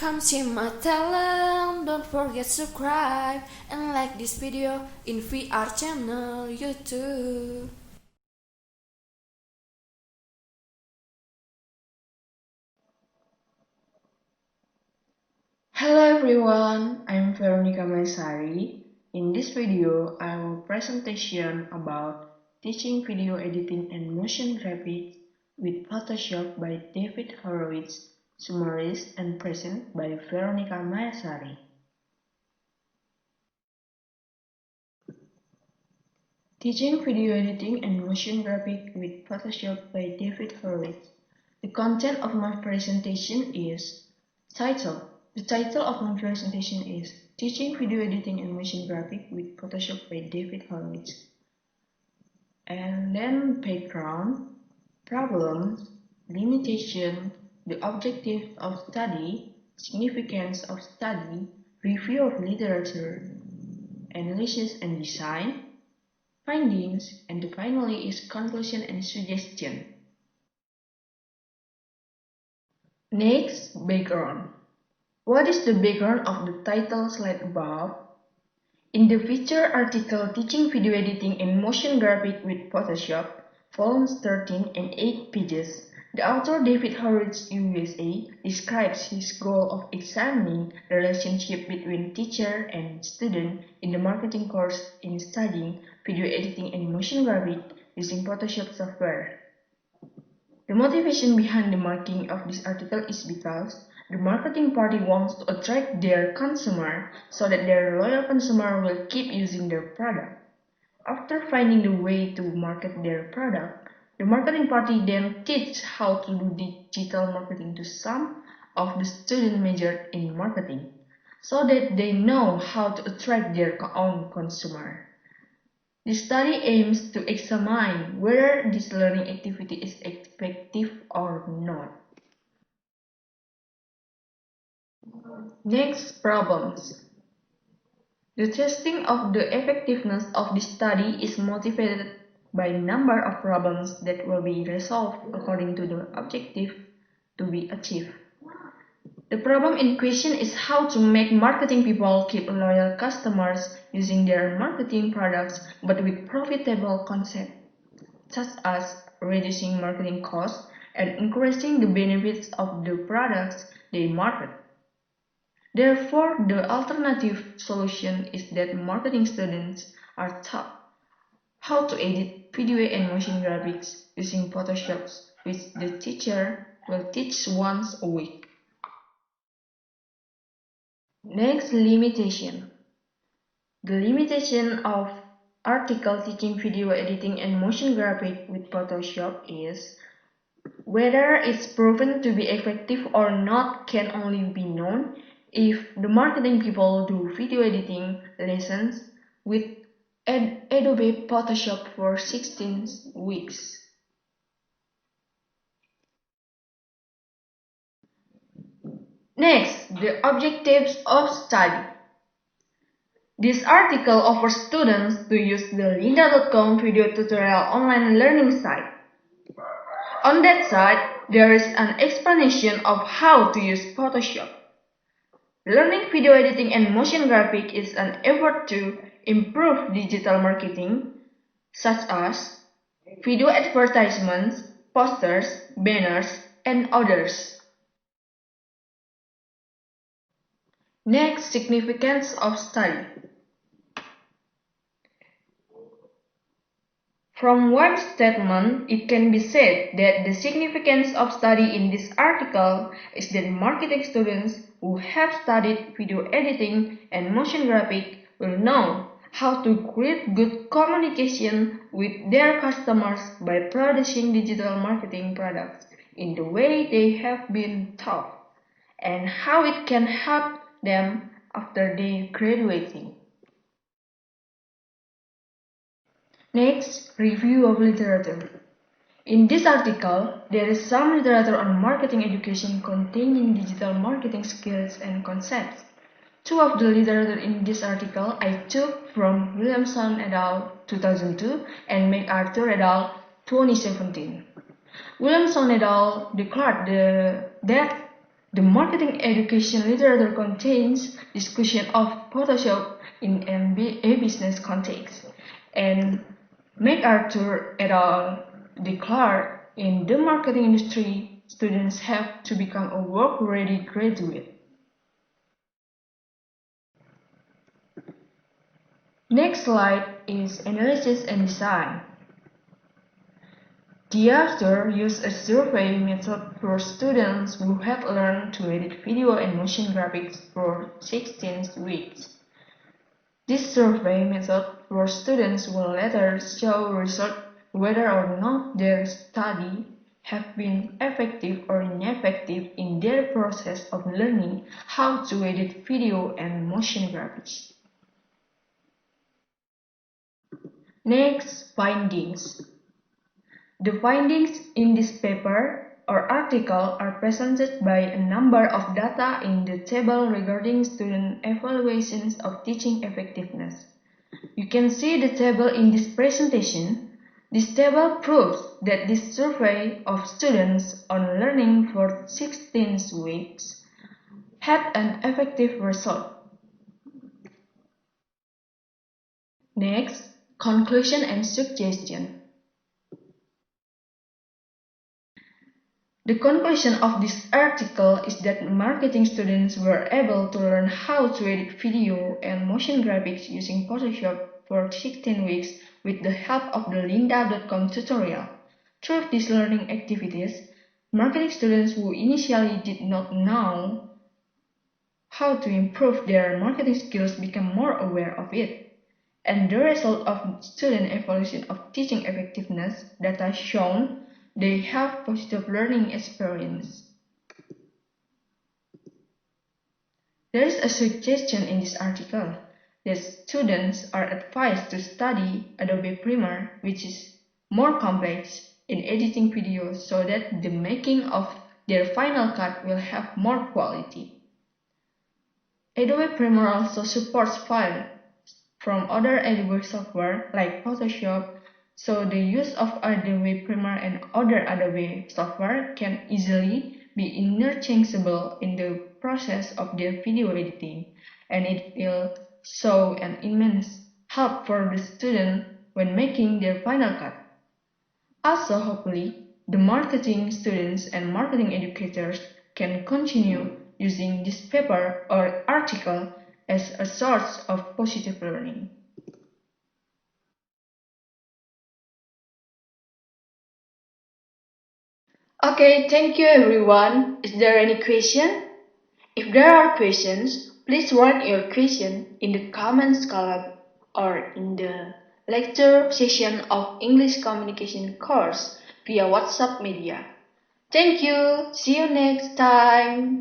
Come see my talent, don't forget subscribe and like this video in VR channel YouTube. Hello everyone, I'm Veronika Sari. In this video, I will presentation about teaching video editing and motion graphics with Photoshop by David Horowitz, summarized and present by Veronika Sari. Teaching video editing and motion graphics with Photoshop by David Horowitz. The content of my presentation is title. The title of my presentation is Teaching Video Editing and Motion Graphics with Photoshop by David Horowitz. And then background, problems, limitation, the objectives of study, significance of study, review of literature, analysis and design, findings, and finally is conclusion and suggestion. Next, background. What is the background of the title slide above? In the feature article Teaching Video Editing and Motion Graphics with Photoshop, volumes 13 and 8 pages, the author David Horowitz USA describes his goal of examining the relationship between teacher and student in the marketing course in studying video editing and motion graphics using Photoshop software. The motivation behind the marking of this article is because the marketing party wants to attract their consumer so that their loyal consumer will keep using their product. After finding the way to market their product, the marketing party then teaches how to do digital marketing to some of the students majored in marketing, so that they know how to attract their own consumer. The study aims to examine whether this learning activity is effective or not. Next, problems. The testing of the effectiveness of the study is motivated by a number of problems that will be resolved according to the objective to be achieved. The problem in question is how to make marketing people keep loyal customers using their marketing products but with profitable concepts, such as reducing marketing costs and increasing the benefits of the products they market. Therefore, the alternative solution is that marketing students are taught how to edit video and motion graphics using Photoshop, which the teacher will teach once a week. Next, limitation. The limitation of article teaching video editing and motion graphics with Photoshop is whether it's proven to be effective or not can only be known if the marketing people do video editing lessons with Adobe Photoshop for 16 weeks. Next, the objectives of study. This article offers students to use the lynda.com video tutorial online learning site. On that site, there is an explanation of how to use Photoshop. Learning video editing and motion graphics is an effort to improve digital marketing, such as video advertisements, posters, banners, and others. Next, significance of study. From one statement, it can be said that the significance of study in this article is that marketing students who have studied video editing and motion graphics will know how to create good communication with their customers by producing digital marketing products in the way they have been taught, and how it can help them after they graduating. Next, review of literature. In this article, there is some literature on marketing education containing digital marketing skills and concepts. Two of the literature in this article I took from Williamson et al. 2002 and MacArthur et al. 2017. Williamson et al. declared that The marketing education literature contains discussion of Photoshop in a business context, and MacArthur et al. Declared in the marketing industry, students have to become a work-ready graduate. Next slide is analysis and design. The author used a survey method for students who had learned to edit video and motion graphics for 16 weeks. This survey method for students will later show results whether or not their study have been effective or ineffective in their process of learning how to edit video and motion graphics. Next, findings. The findings in this paper or article are presented by a number of data in the table regarding student evaluations of teaching effectiveness. You can see the table in this presentation. This table proves that this survey of students on learning for 16 weeks had an effective result. Next, conclusion and suggestion. The conclusion of this article is that marketing students were able to learn how to edit video and motion graphics using Photoshop for 16 weeks with the help of the lynda.com tutorial. Through these learning activities, marketing students who initially did not know how to improve their marketing skills become more aware of it. And the result of student evaluation of teaching effectiveness data shown they have positive learning experience. There is a suggestion in this article that students are advised to study Adobe Premiere, which is more complex in editing videos, so that the making of their final cut will have more quality. Adobe Premiere also supports files from other Adobe software like Photoshop, so the use of Adobe Premiere and other Adobe software can easily be interchangeable in the process of their video editing, and it will show an immense help for the student when making their final cut. Also, hopefully, the marketing students and marketing educators can continue using this paper or article as a source of positive learning. Okay, thank you everyone. Is there any question? If there are questions, please write your question in the comments column or in the lecture session of English communication course via WhatsApp media. Thank you. See you next time.